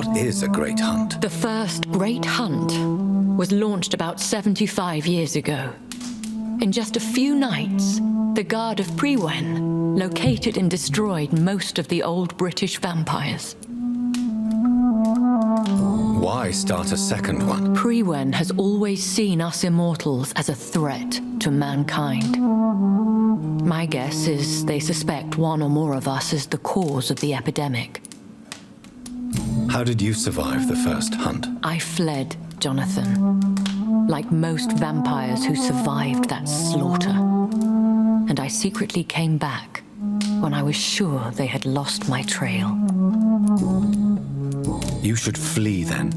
What is a great hunt? The first great hunt was launched about 75 years ago. In just a few nights, the Guard of Prewen located and destroyed most of the old British vampires. Why start a second one? Prewen has always seen us immortals as a threat to mankind. My guess is they suspect one or more of us as the cause of the epidemic. How did you survive the first hunt? I fled, Jonathan, like most vampires who survived that slaughter. And I secretly came back when I was sure they had lost my trail. You should flee then.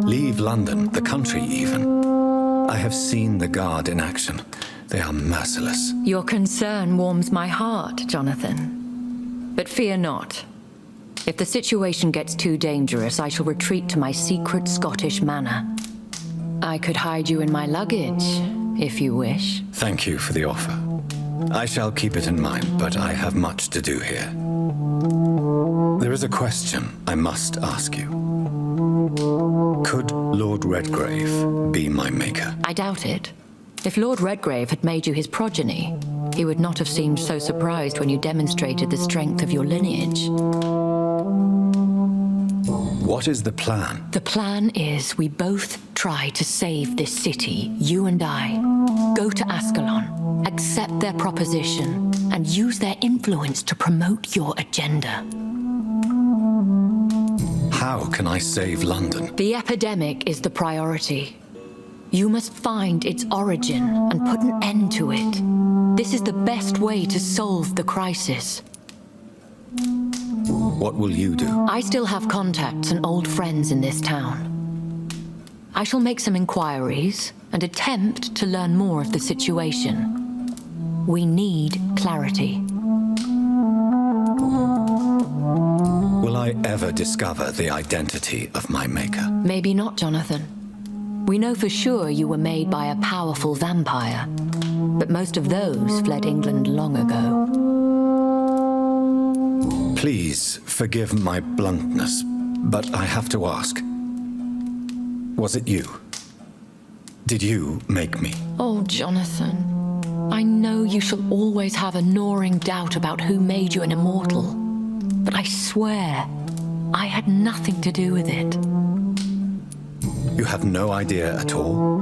Leave London, the country even. I have seen the Guard in action. They are merciless. Your concern warms my heart, Jonathan. But fear not. If the situation gets too dangerous, I shall retreat to my secret Scottish manor. I could hide you in my luggage, if you wish. Thank you for the offer. I shall keep it in mind, but I have much to do here. There is a question I must ask you. Could Lord Redgrave be my maker? I doubt it. If Lord Redgrave had made you his progeny, he would not have seemed so surprised when you demonstrated the strength of your lineage. What is the plan? The plan is we both try to save this city, you and I. Go to Ascalon, accept their proposition, and use their influence to promote your agenda. How can I save London? The epidemic is the priority. You must find its origin and put an end to it. This is the best way to solve the crisis. What will you do? I still have contacts and old friends in this town. I shall make some inquiries and attempt to learn more of the situation. We need clarity. Will I ever discover the identity of my maker? Maybe not, Jonathan. We know for sure you were made by a powerful vampire, but most of those fled England long ago. Please forgive my bluntness, but I have to ask. Was it you? Did you make me? Oh, Jonathan. I know you shall always have a gnawing doubt about who made you an immortal, but I swear I had nothing to do with it. You have no idea at all?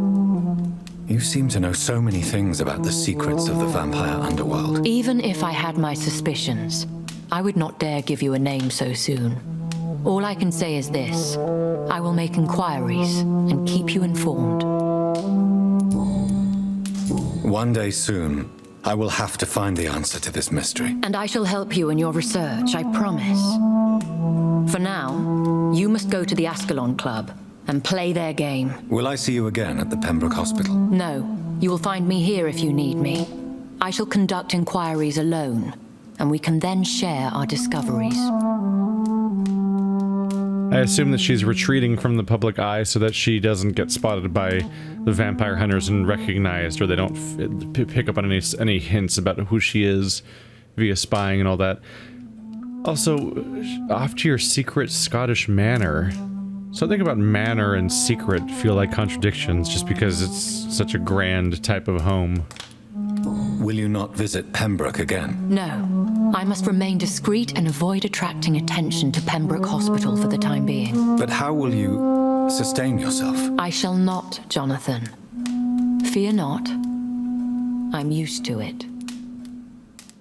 You seem to know so many things about the secrets of the vampire underworld. Even if I had my suspicions, I would not dare give you a name so soon. All I can say is this. I will make inquiries and keep you informed. One day soon, I will have to find the answer to this mystery. And I shall help you in your research, I promise. For now, you must go to the Ascalon Club and play their game. Will I see you again at the Pembroke Hospital? No, you will find me here if you need me. I shall conduct inquiries alone, and we can then share our discoveries. I assume that she's retreating from the public eye so that she doesn't get spotted by the vampire hunters and recognized, or they don't pick up on any hints about who she is via spying and all that. Also, off to your secret Scottish manor. Something about manor and secret feel like contradictions just because it's such a grand type of home. Will you not visit Pembroke again? No, I must remain discreet and avoid attracting attention to Pembroke Hospital for the time being. But how will you sustain yourself? I shall not, Jonathan. Fear not. I'm used to it.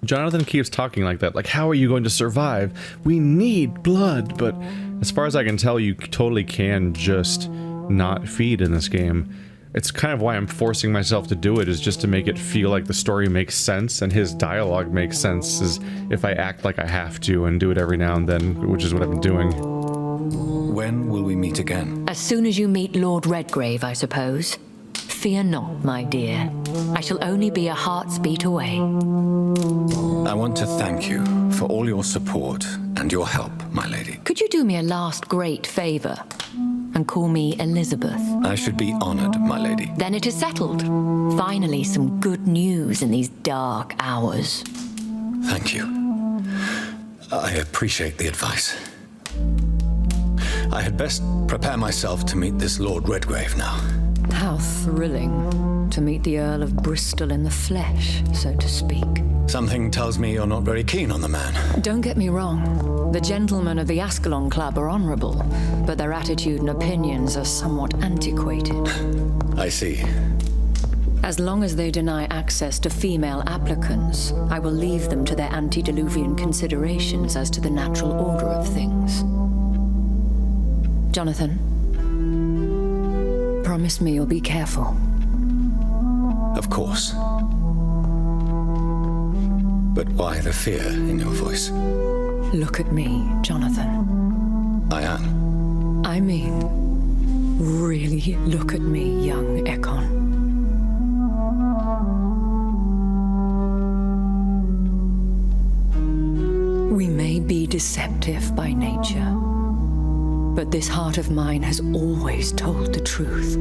Jonathan keeps talking like that, like, how are you going to survive? We need blood, but as far as I can tell, you totally can just not feed in this game. It's kind of why I'm forcing myself to do it, is just to make it feel like the story makes sense and his dialogue makes sense, is if I act like I have to and do it every now and then, which is what I've been doing. When will we meet again? As soon as you meet Lord Redgrave, I suppose. Fear not, my dear. I shall only be a heart's beat away. I want to thank you for all your support and your help, my lady. Could you do me a last great favor and call me Elizabeth? I should be honored, my lady. Then it is settled. Finally, some good news in these dark hours. Thank you. I appreciate the advice. I had best prepare myself to meet this Lord Redgrave now. How thrilling to meet the Earl of Bristol in the flesh, so to speak. Something tells me you're not very keen on the man. Don't get me wrong. The gentlemen of the Ascalon Club are honorable, but their attitude and opinions are somewhat antiquated. I see. As long as they deny access to female applicants, I will leave them to their antediluvian considerations as to the natural order of things. Jonathan, promise me you'll be careful. Of course. But why the fear in your voice? Look at me, Jonathan. I am. I mean, really look at me, young Ekon. We may be deceptive by nature, but this heart of mine has always told the truth.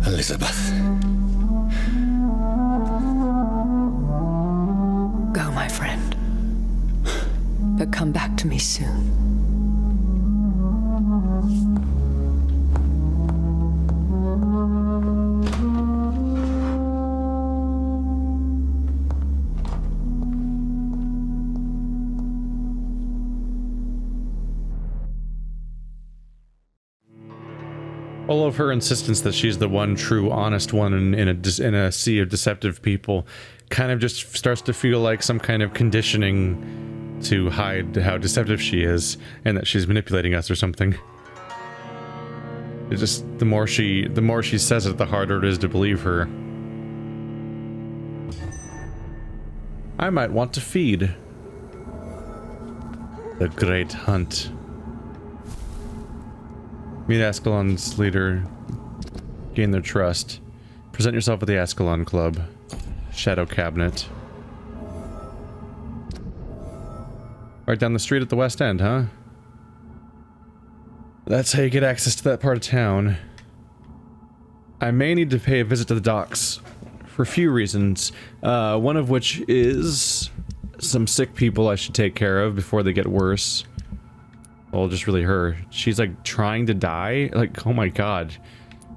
Elizabeth. Go, my friend. But come back to me soon. All of her insistence that she's the one true honest one in a sea of deceptive people kind of just starts to feel like some kind of conditioning to hide how deceptive she is and that she's manipulating us or something. It just, the more she says it, the harder it is to believe her. I might want to feed. The Great Hunt. Meet Ascalon's leader. Gain their trust. Present yourself at the Ascalon Club. Shadow Cabinet. Right down the street at the West End, huh? That's how you get access to that part of town. I may need to pay a visit to the docks for a few reasons. One of which is some sick people I should take care of before they get worse. Well, just really her. She's like trying to die. Like, oh my god.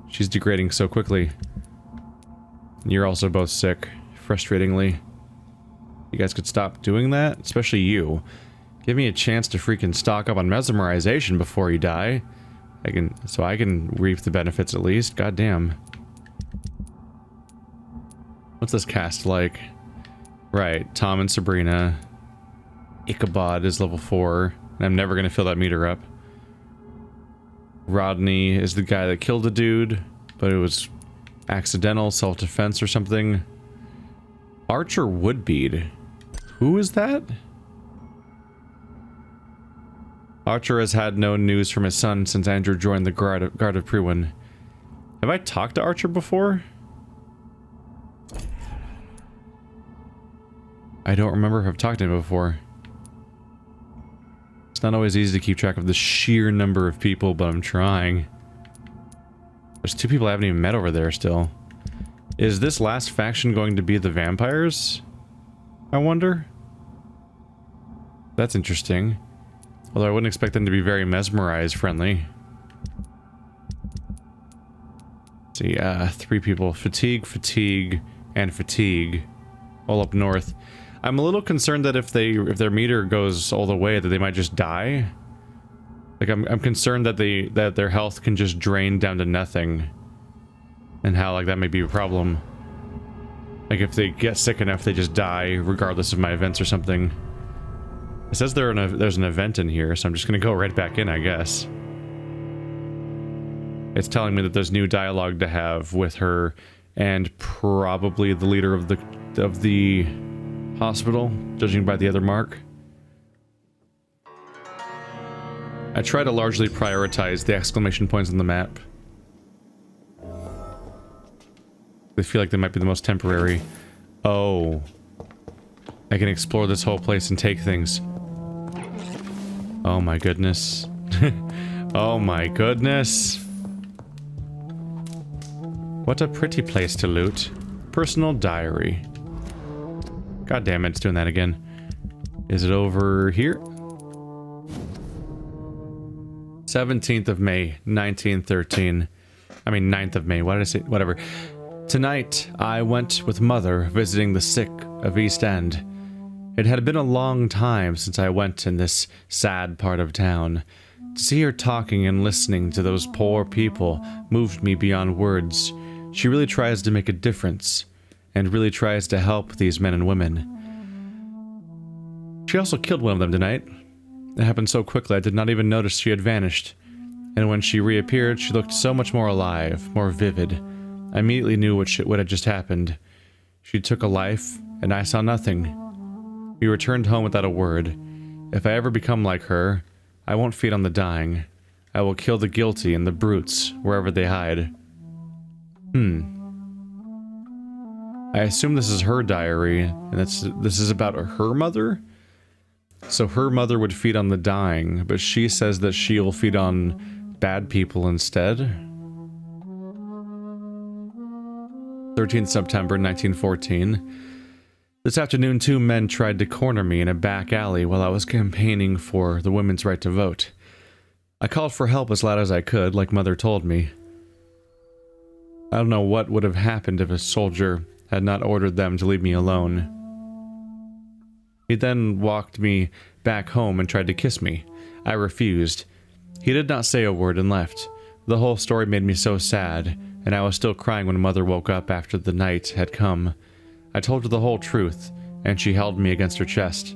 She's degrading so quickly. You're also both sick. Frustratingly. You guys could stop doing that? Especially you. Give me a chance to freaking stock up on mesmerization before you die. So I can reap the benefits at least. God damn. What's this cast like? Right, Tom and Sabrina. Ichabod is level 4. And I'm never gonna fill that meter up. Rodney is the guy that killed a dude, but it was accidental, self-defense or something. Archer Woodbead. Who is that? Archer has had no news from his son since Andrew joined the Guard of Prewin. Have I talked to Archer before? I don't remember if I've talked to him before. It's not always easy to keep track of the sheer number of people, but I'm trying. There's 2 people I haven't even met over there still. Is this last faction going to be the vampires? I wonder? That's interesting. Although I wouldn't expect them to be very mesmerized friendly. Let's see, 3 people. Fatigue, and fatigue. All up north. I'm a little concerned that if their meter goes all the way, that they might just die. Like I'm concerned that their health can just drain down to nothing, and how like that may be a problem. Like if they get sick enough, they just die regardless of my events or something. It says there's an event in here, so I'm just gonna go right back in, I guess. It's telling me that there's new dialogue to have with her and probably the leader of the hospital, judging by the other mark. I try to largely prioritize the exclamation points on the map. They feel like they might be the most temporary. Oh. I can explore this whole place and take things. Oh my goodness. Oh my goodness. What a pretty place to loot. Personal diary. God damn it, it's doing that again. Is it over here? 17th of May, 1913. I mean, 9th of May. Why did I say? Whatever. Tonight, I went with Mother visiting the sick of East End. It had been a long time since I went in this sad part of town. To see her talking and listening to those poor people moved me beyond words. She really tries to make a difference, and really tries to help these men and women. She also killed one of them tonight. It happened so quickly I did not even notice she had vanished. And when she reappeared, she looked so much more alive, more vivid. I immediately knew what had just happened. She took a life, and I saw nothing. We returned home without a word. If I ever become like her, I won't feed on the dying. I will kill the guilty and the brutes, wherever they hide. I assume this is her diary, and this is about her mother? So her mother would feed on the dying, but she says that she'll feed on bad people instead? 13th September 1914. This afternoon, 2 men tried to corner me in a back alley while I was campaigning for the women's right to vote. I called for help as loud as I could, like Mother told me. I don't know what would have happened if a soldier had not ordered them to leave me alone. He then walked me back home and tried to kiss me. I refused. He did not say a word and left. The whole story made me so sad, and I was still crying when Mother woke up after the night had come. I told her the whole truth, and she held me against her chest.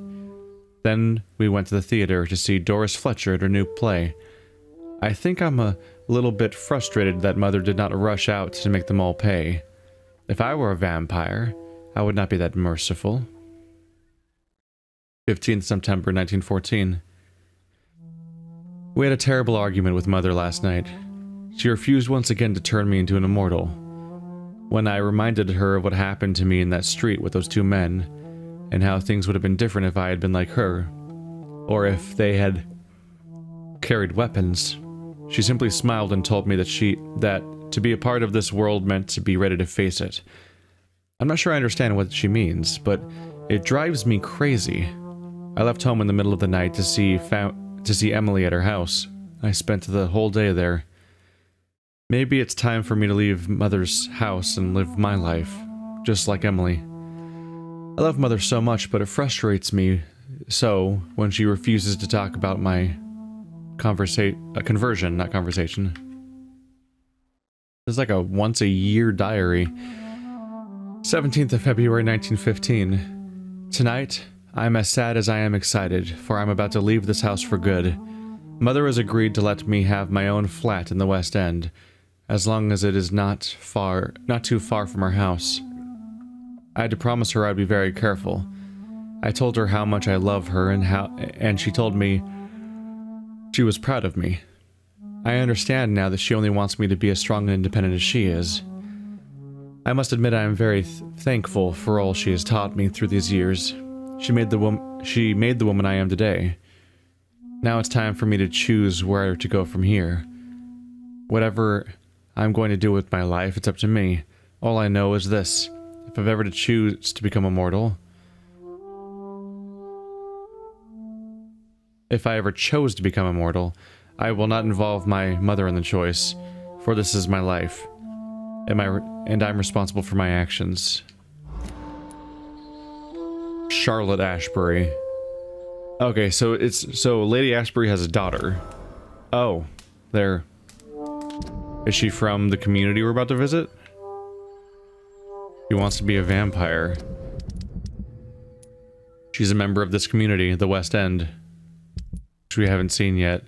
Then we went to the theater to see Doris Fletcher at her new play. I think I'm a little bit frustrated that Mother did not rush out to make them all pay. If I were a vampire, I would not be that merciful. 15th September 1914. We had a terrible argument with Mother last night. She refused once again to turn me into an immortal. When I reminded her of what happened to me in that street with those 2 men, and how things would have been different if I had been like her, or if they had carried weapons, she simply smiled and told me that to be a part of this world meant to be ready to face it. I'm not sure I understand what she means, but it drives me crazy. I left home in the middle of the night to see Emily at her house. I spent the whole day there. Maybe it's time for me to leave Mother's house and live my life, just like Emily. I love Mother so much, but it frustrates me so when she refuses to talk about my conversion, not conversation. This is like a once-a-year diary. 17th of February 1915. Tonight, I'm as sad as I am excited, for I'm about to leave this house for good. Mother has agreed to let me have my own flat in the West End, as long as it is not too far from her house. I had to promise her I'd be very careful. I told her how much I love her and she told me she was proud of me. I understand now that she only wants me to be as strong and independent as she is. I must admit I am very thankful for all she has taught me through these years. She made the woman I am today. Now it's time for me to choose where to go from here. Whatever I'm going to do with my life, it's up to me. All I know is this: if I've ever to choose to become immortal, if I ever chose to become immortal, I will not involve my mother in the choice, for this is my life, and I'm responsible for my actions. Charlotte Ashbury. Okay, so Lady Ashbury has a daughter. Oh, there. Is she from the community we're about to visit? She wants to be a vampire. She's a member of this community, the West End, which we haven't seen yet.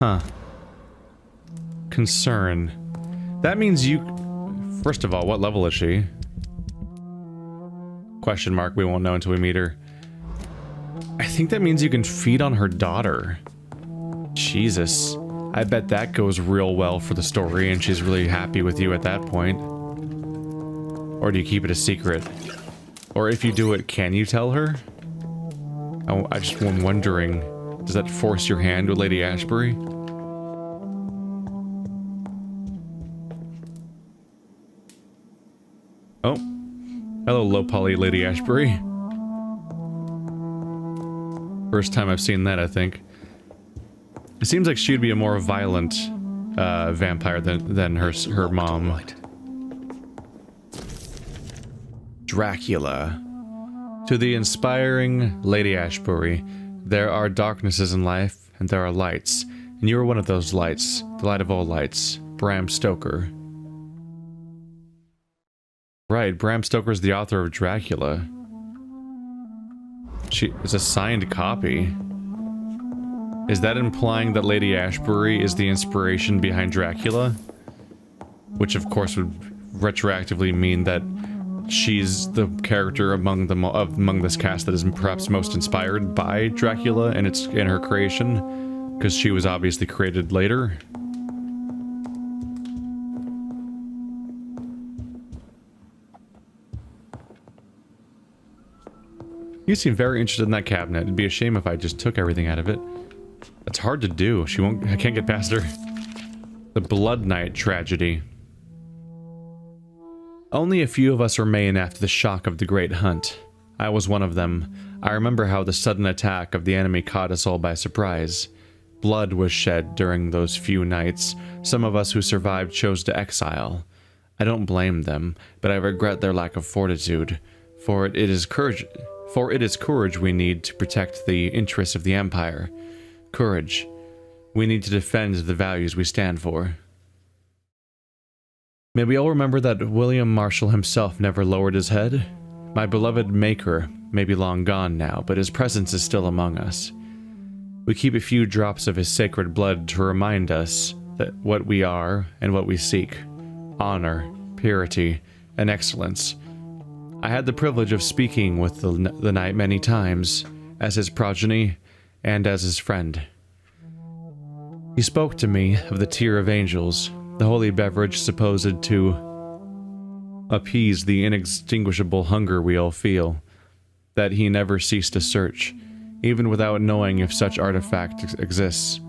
Huh. Concern. That means you... First of all, what level is she? Question mark, we won't know until we meet her. I think that means you can feed on her daughter. Jesus. I bet that goes real well for the story and she's really happy with you at that point. Or do you keep it a secret? Or if you do it, can you tell her? I just am wondering, does that force your hand with Lady Ashbury? Oh. Hello, low poly Lady Ashbury. First time I've seen that, I think. It seems like she'd be a more violent vampire than her mom. Right. Dracula. To the inspiring Lady Ashbury, there are darknesses in life, and there are lights. And you are one of those lights, the light of all lights, Bram Stoker. Right, Bram Stoker's the author of Dracula. She is a signed copy. Is that implying that Lady Ashbury is the inspiration behind Dracula? Which of course would retroactively mean that she's the character among this cast that is perhaps most inspired by Dracula and it's in her creation, because she was obviously created later. You seem very interested in that cabinet. It'd be a shame if I just took everything out of it. It's hard to do. I can't get past her. The Blood Night tragedy. Only a few of us remain after the shock of the Great Hunt. I was one of them. I remember how the sudden attack of the enemy caught us all by surprise. Blood was shed during those few nights. Some of us who survived chose to exile. I don't blame them, but I regret their lack of fortitude, for it is courage we need to protect the interests of the Empire. Courage. We need to defend the values we stand for. May we all remember that William Marshall himself never lowered his head. My beloved Maker may be long gone now, but his presence is still among us. We keep a few drops of his sacred blood to remind us that what we are and what we seek. Honor, purity, and excellence. I had the privilege of speaking with the knight many times, as his progeny and as his friend. He spoke to me of the tear of angels, the holy beverage supposed to appease the inextinguishable hunger we all feel, that he never ceased to search, even without knowing if such artifact exists.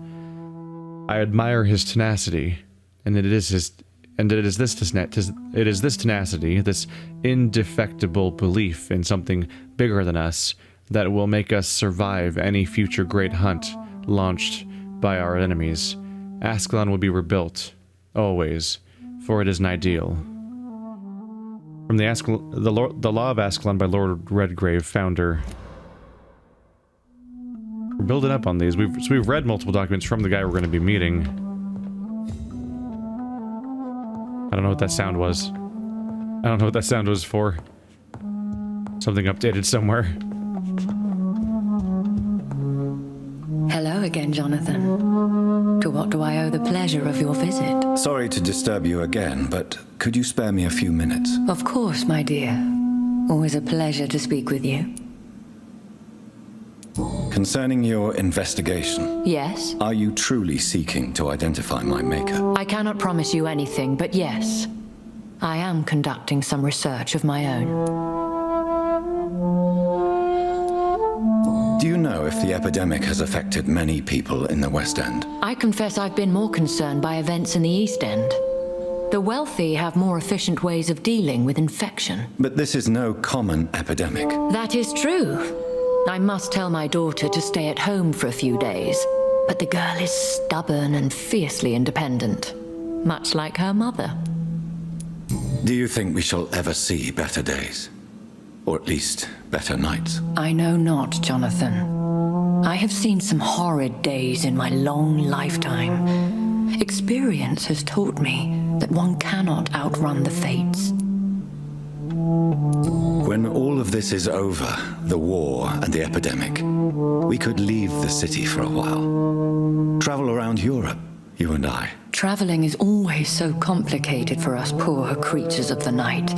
I admire his tenacity, and it is this tenacity, this indefectible belief in something bigger than us, that will make us survive any future great hunt launched by our enemies. Ascalon will be rebuilt, always, for it is an ideal. From the Law of Ascalon by Lord Redgrave, founder. We're building up on these. We've read multiple documents from the guy we're going to be meeting. I don't know what that sound was. I don't know what that sound was for. Something updated somewhere. Hello again, Jonathan. To what do I owe the pleasure of your visit? Sorry to disturb you again, but could you spare me a few minutes? Of course, my dear. Always a pleasure to speak with you. Concerning your investigation, Yes? are you truly seeking to identify my maker? I cannot promise you anything, but yes. I am conducting some research of my own. Do you know if the epidemic has affected many people in the West End? I confess I've been more concerned by events in the East End. The wealthy have more efficient ways of dealing with infection. But this is no common epidemic. That is true. I must tell my daughter to stay at home for a few days, but the girl is stubborn and fiercely independent, much like her mother. Do you think we shall ever see better days? Or at least better nights? I know not, Jonathan. I have seen some horrid days in my long lifetime. Experience has taught me that one cannot outrun the fates. When all of this is over, the war and the epidemic, we could leave the city for a while. Travel around Europe, you and I. Traveling is always so complicated for us poor creatures of the night.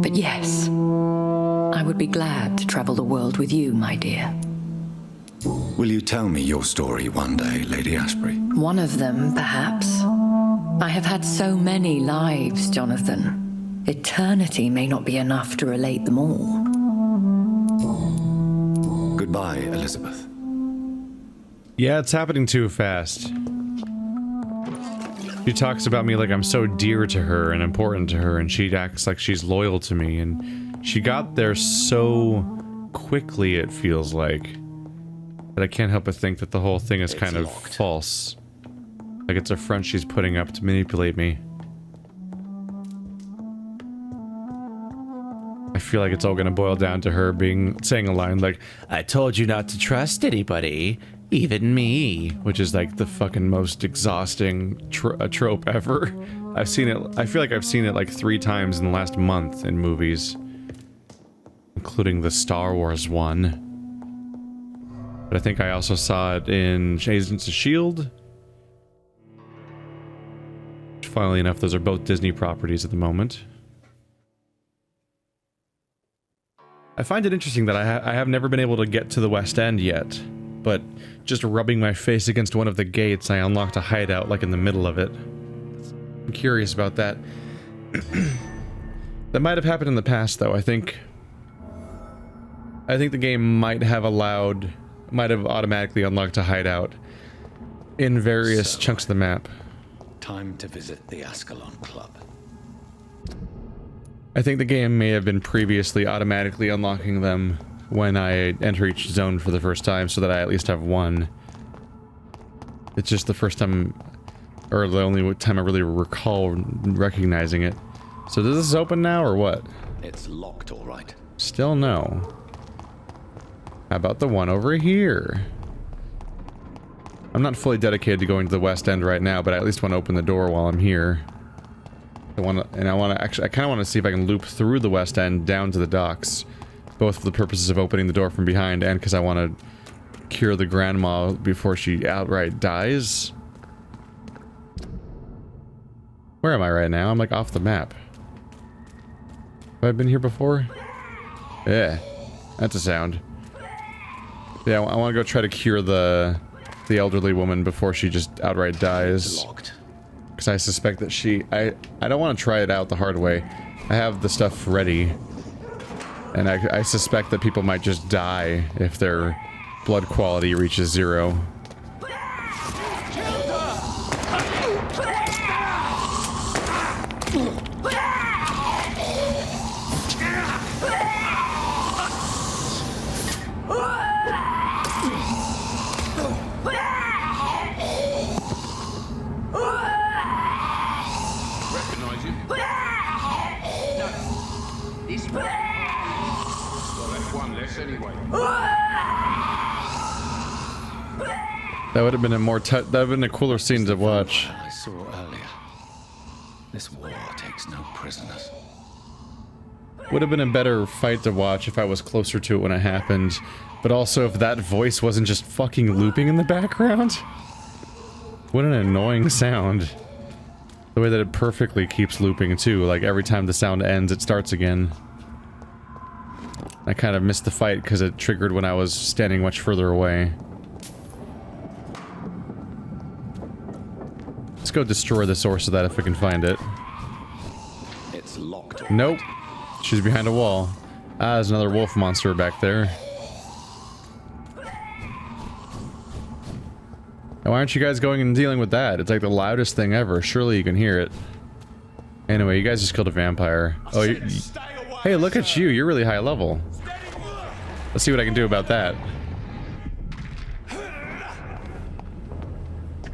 But yes, I would be glad to travel the world with you, my dear. Will you tell me your story one day, Lady Ashbury? One of them, perhaps. I have had so many lives, Jonathan. Eternity may not be enough to relate them all. Goodbye, Elizabeth. Yeah, it's happening too fast. She talks about me like I'm so dear to her and important to her, and she acts like she's loyal to me, and she got there so quickly, it feels like. But I can't help but think that the whole thing is kind of locked. false. Like it's a front she's putting up to manipulate me. I feel like it's all gonna boil down to her saying a line like, "I told you not to trust anybody, even me," which is like the fucking most exhausting trope ever. I've seen it. I feel like I've seen it like 3 times in the last month in movies, including the Star Wars one. But I think I also saw it in Agents of S.H.I.E.L.D. Funnily enough, those are both Disney properties at the moment. I find it interesting that I have never been able to get to the West End yet, but just rubbing my face against one of the gates, I unlocked a hideout like in the middle of it. I'm curious about that. That might have happened in the past, though. I think the game might have automatically unlocked a hideout in various chunks of the map. Time to visit the Ascalon Club. I think the game may have been previously automatically unlocking them when I enter each zone for the first time, so that I at least have one. It's just the first time, or the only time I really recall recognizing it. So does this open now, or what? It's locked, all right. Still no. How about the one over here? I'm not fully dedicated to going to the West End right now, but I at least want to open the door while I'm here. I kind of want to see if I can loop through the West End down to the docks, both for the purposes of opening the door from behind and because I want to cure the grandma before she outright dies. Where am I right now? I'm like off the map. Have I been here before? Yeah, that's a sound. Yeah, I want to go try to cure the elderly woman before she just outright dies. Locked. Because I suspect that I don't want to try it out the hard way. I have the stuff ready. And I suspect that people might just die if their blood quality reaches 0. That would have been that would have been a cooler scene to watch. I saw earlier. This war takes no prisoners. Would have been a better fight to watch if I was closer to it when it happened, but also if that voice wasn't just fucking looping in the background. What an annoying sound. The way that it perfectly keeps looping too, like every time the sound ends it starts again. I kind of missed the fight because it triggered when I was standing much further away. Let's go destroy the source of that if we can find it. It's locked. Nope. She's behind a wall. Ah, there's another wolf monster back there. Now, why aren't you guys going and dealing with that? It's like the loudest thing ever. Surely you can hear it. Anyway, you guys just killed a vampire. Oh, hey, look at you. You're really high level. Let's see what I can do about that.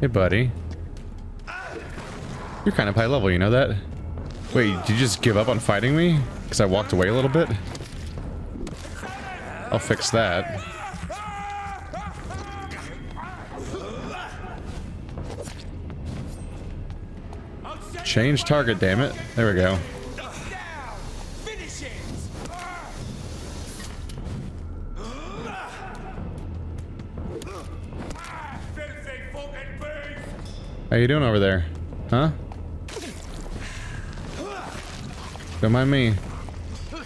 Hey, buddy. You're kind of high level, you know that? Wait, did you just give up on fighting me? Because I walked away a little bit? I'll fix that. Change target, damn it. There we go. How you doing over there? Huh? Don't mind me.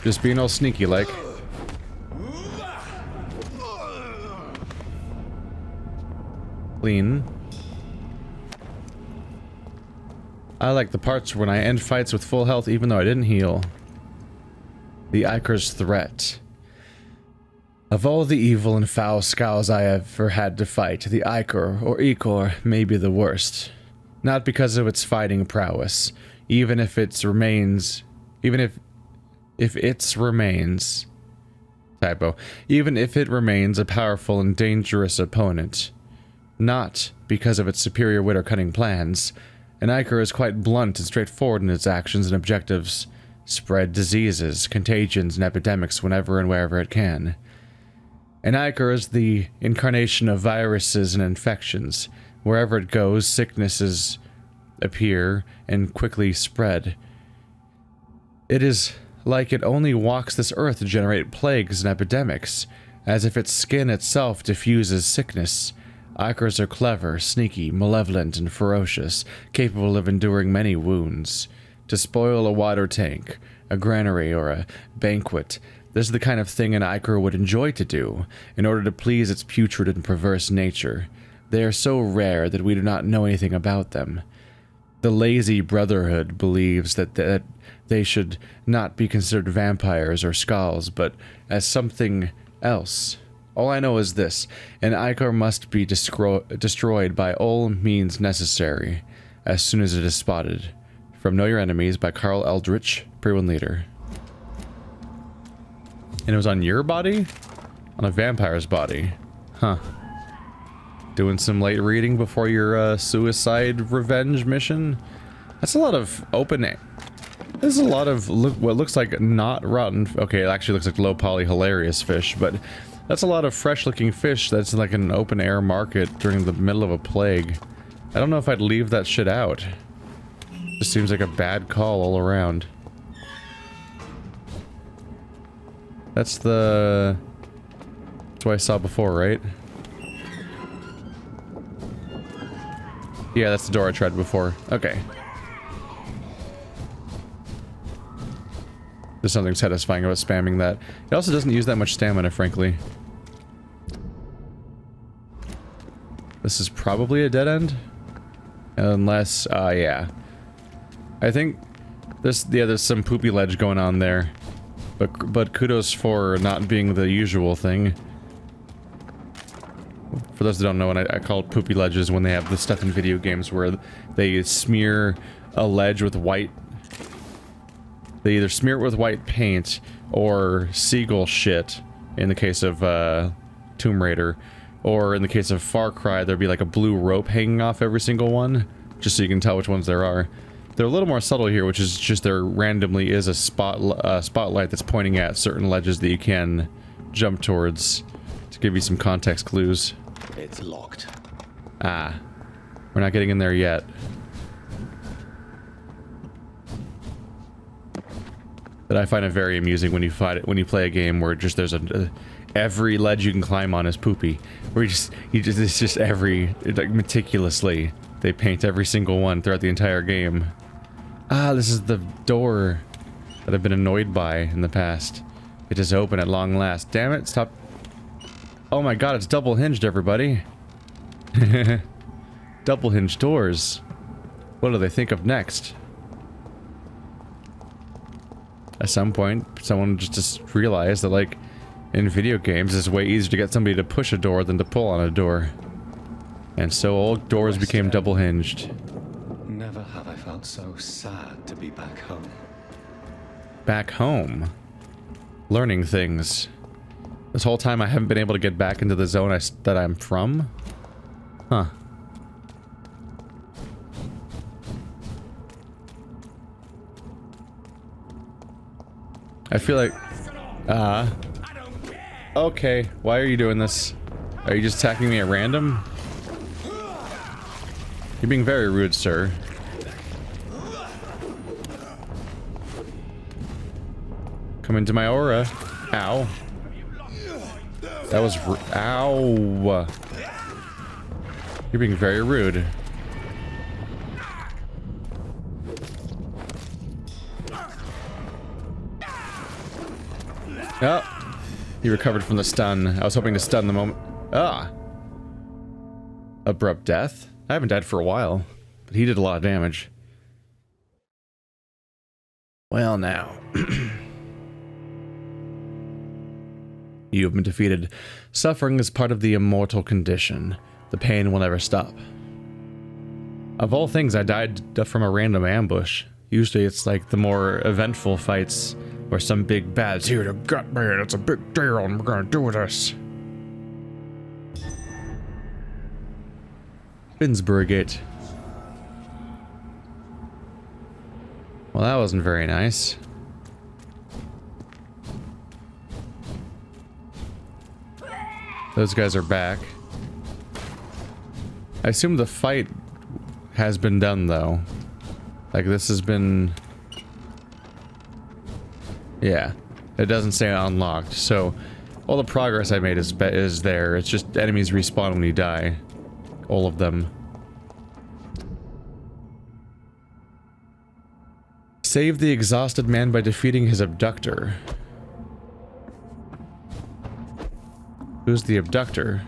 Just being all sneaky like. Clean. I like the parts when I end fights with full health even though I didn't heal. The Ichor's threat. Of all the evil and foul skals I have ever had to fight, the Ichor, or Ichor, may be the worst. Not because of its fighting prowess, even if its remains Typo. Even if it remains a powerful and dangerous opponent. Not because of its superior wit or cunning plans. An Ichor is quite blunt and straightforward in its actions and objectives. Spread diseases, contagions, and epidemics whenever and wherever it can. An Ichor is the incarnation of viruses and infections. Wherever it goes, sicknesses appear and quickly spread. It is like it only walks this earth to generate plagues and epidemics, as if its skin itself diffuses sickness. Ichors are clever, sneaky, malevolent, and ferocious, capable of enduring many wounds. To spoil a water tank, a granary, or a banquet, this is the kind of thing an Ichor would enjoy to do, in order to please its putrid and perverse nature. They are so rare that we do not know anything about them. The lazy brotherhood believes that they should not be considered vampires or skals, but as something else. All I know is this: an Ichor must be destroyed by all means necessary, as soon as it is spotted. From Know Your Enemies by Carl Eldritch, Pre-Win Leader. And it was on your body? On a vampire's body. Huh. Doing some light reading before your suicide revenge mission? That's a lot of open... This is a lot of what looks like not rotten... Okay, it actually looks like low poly hilarious fish, but that's a lot of fresh looking fish that's like an open air market during the middle of a plague. I don't know if I'd leave that shit out. Just seems like a bad call all around. That's what I saw before, right? Yeah, that's the door I tried before. Okay. There's something satisfying about spamming that. It also doesn't use that much stamina, frankly. This is probably a dead end? Unless, yeah. I think there's some poopy ledge going on there. But kudos for not being the usual thing. For those that don't know, I call it poopy ledges when they have the stuff in video games where they smear a ledge with white... They either smear it with white paint or seagull shit, in the case of Tomb Raider. Or in the case of Far Cry, there'd be like a blue rope hanging off every single one, just so you can tell which ones there are. They're a little more subtle here, which is just there randomly is a spotlight that's pointing at certain ledges that you can jump towards to give you some context clues. It's locked. Ah. We're not getting in there yet. But I find it very amusing when you play a game where just there's every ledge you can climb on is poopy. Where it's just like meticulously they paint every single one throughout the entire game. Ah, this is the door that I've been annoyed by in the past. It is open at long last. Damn it, stop. Oh my god, it's double hinged, everybody. Double hinged doors. What do they think of next? At some point, someone just realized that, like, in video games, it's way easier to get somebody to push a door than to pull on a door. And so all doors became double hinged. Never have I felt so sad to be back home. Back home? Learning things. This whole time I haven't been able to get back into the zone that I'm from? Huh. I feel like... Okay, why are you doing this? Are you just attacking me at random? You're being very rude, sir. Come into my aura. Ow. That was... Ow. You're being very rude. Oh, he recovered from the stun. I was hoping to stun the moment. Ah. Abrupt death? I haven't died for a while, but he did a lot of damage. Well, now. You have been defeated. Suffering is part of the immortal condition. The pain will never stop. Of all things, I died from a random ambush. Usually it's like the more eventful fights where some big bad's here to gut me and it's a big deal and we're gonna do this. Finsbury Gate. Well, that wasn't very nice. Those guys are back. I assume the fight has been done, though. Like, this has been... Yeah. It doesn't say unlocked, so... all the progress I made is there. It's just enemies respawn when you die. All of them. Save the exhausted man by defeating his abductor. Who's the abductor?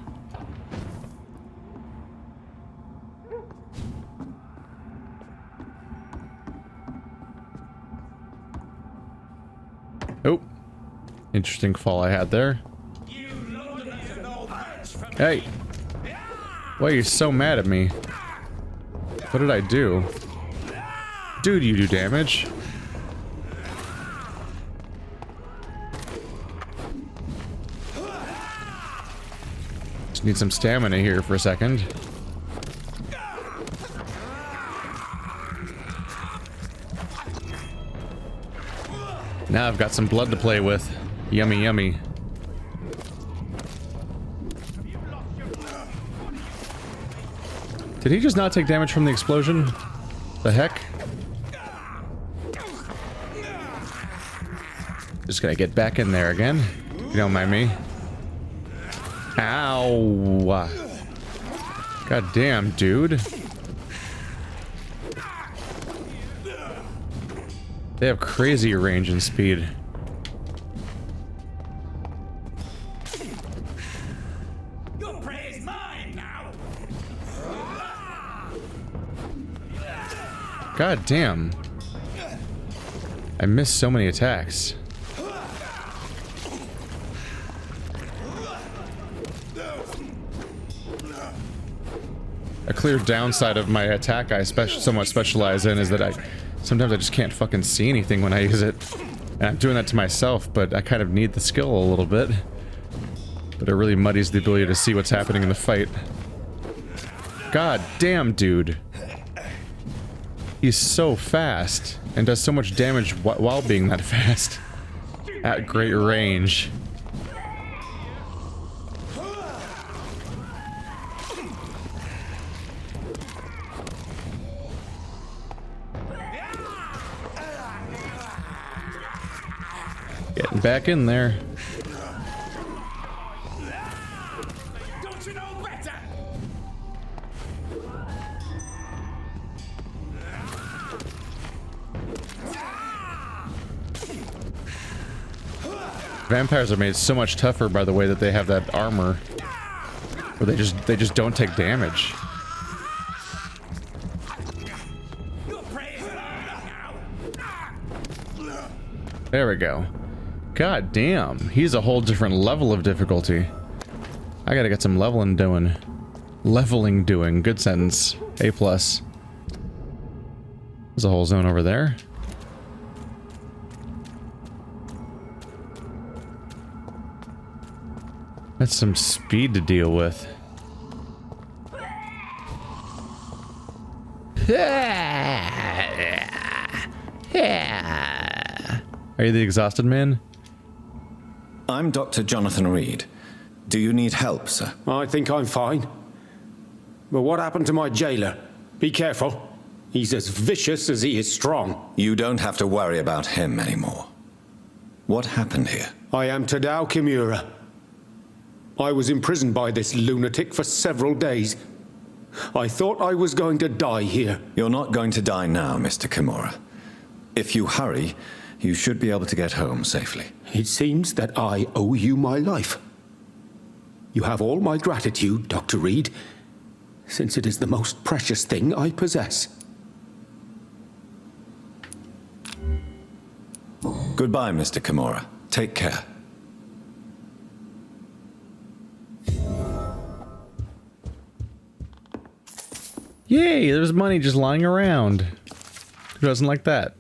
Oh. Interesting fall I had there. Hey! Why are you so mad at me? What did I do? Dude, you do damage. Just need some stamina here for a second. Now I've got some blood to play with. Yummy, yummy. Did he just not take damage from the explosion? The heck? Just gonna get back in there again. If you don't mind me. Ow! God damn, dude. They have crazy range and speed. Your prey is mine now. God damn. I missed so many attacks. A clear downside of my attack I somewhat specialize in is that sometimes I just can't fucking see anything when I use it. And I'm doing that to myself, but I kind of need the skill a little bit. But it really muddies the ability to see what's happening in the fight. God damn, dude. He's so fast and does so much damage while being that fast. At great range. Getting back in there. Don't you know better? Vampires are made so much tougher by the way that they have that armor. Where they just don't take damage. Your prey is mine now. There we go. God damn, he's a whole different level of difficulty. I gotta get some leveling doing. Leveling doing, good sentence. A+. There's a whole zone over there. That's some speed to deal with. Are you the exhausted man? I'm Dr. Jonathan Reid. Do you need help, sir? I think I'm fine. But what happened to my jailer? Be careful. He's as vicious as he is strong. You don't have to worry about him anymore. What happened here? I am Tadao Kimura. I was imprisoned by this lunatic for several days. I thought I was going to die here. You're not going to die now, Mr. Kimura. If you hurry, you should be able to get home safely. It seems that I owe you my life. You have all my gratitude, Dr. Reid, since it is the most precious thing I possess. Goodbye, Mr. Kimura. Take care. Yay, there's money just lying around. Who doesn't like that?